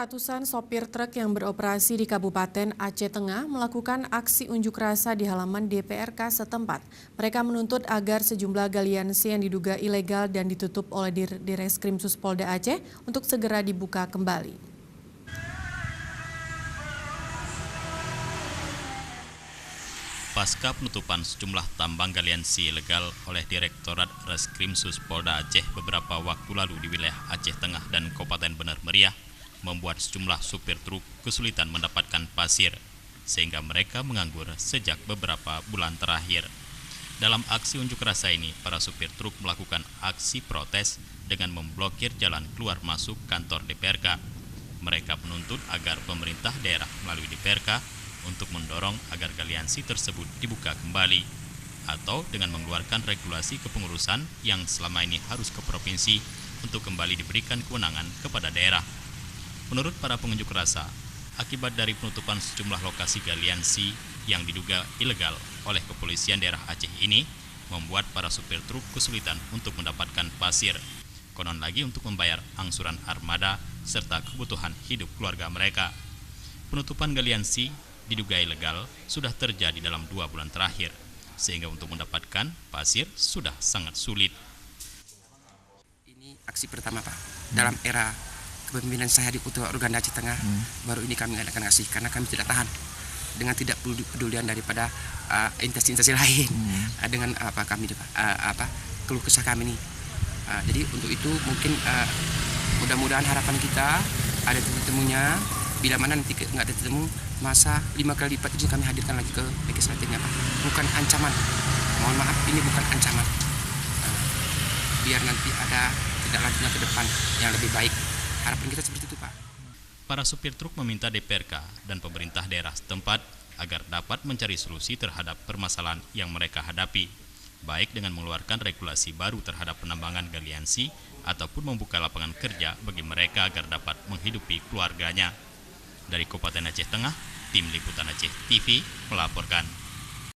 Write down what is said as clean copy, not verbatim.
Ratusan sopir truk yang beroperasi di Kabupaten Aceh Tengah melakukan aksi unjuk rasa di halaman DPRK setempat. Mereka menuntut agar sejumlah galiansi yang diduga ilegal dan ditutup oleh Direskrim Suspolda Aceh untuk segera dibuka kembali. Pasca penutupan sejumlah tambang galiansi ilegal oleh Direktorat Reskrim Suspolda Aceh beberapa waktu lalu di wilayah Aceh Tengah dan Kabupaten Bener Meriah, membuat sejumlah supir truk kesulitan mendapatkan pasir, sehingga mereka menganggur sejak beberapa bulan terakhir. Dalam aksi unjuk rasa ini, para supir truk melakukan aksi protes dengan memblokir jalan keluar masuk kantor DPRK. Mereka menuntut agar pemerintah daerah melalui DPRK untuk mendorong agar galiansi tersebut dibuka kembali, atau dengan mengeluarkan regulasi kepengurusan yang selama ini harus ke provinsi untuk kembali diberikan kewenangan kepada daerah. Menurut para pengunjuk rasa, akibat dari penutupan sejumlah lokasi galiansi yang diduga ilegal oleh kepolisian daerah Aceh ini, membuat para supir truk kesulitan untuk mendapatkan pasir, konon lagi untuk membayar angsuran armada serta kebutuhan hidup keluarga mereka. Penutupan galiansi diduga ilegal sudah terjadi dalam 2 bulan terakhir, sehingga untuk mendapatkan pasir sudah sangat sulit. Ini aksi pertama, Pak, dalam era kepemimpinan saya di Ketua Organda Aceh Tengah. Baru ini kami adakan aksi karena kami tidak tahan dengan tidak pedulian daripada instansi lain dengan keluh kesah kami ini. Jadi untuk itu mungkin mudah-mudahan harapan kita ada temunya. Bila mana nanti nggak ada temu, masa 5 kali lipat itu kami hadirkan lagi ke legislatifnya, Pak. Bukan ancaman, mohon maaf, ini bukan ancaman. Biar nanti ada tidak lanjutnya ke depan yang lebih baik. Harapan kita seperti itu, Pak. Para supir truk meminta DPRK dan pemerintah daerah setempat agar dapat mencari solusi terhadap permasalahan yang mereka hadapi, baik dengan mengeluarkan regulasi baru terhadap penambangan galiansi ataupun membuka lapangan kerja bagi mereka agar dapat menghidupi keluarganya. Dari Kabupaten Aceh Tengah, Tim Liputan Aceh TV melaporkan.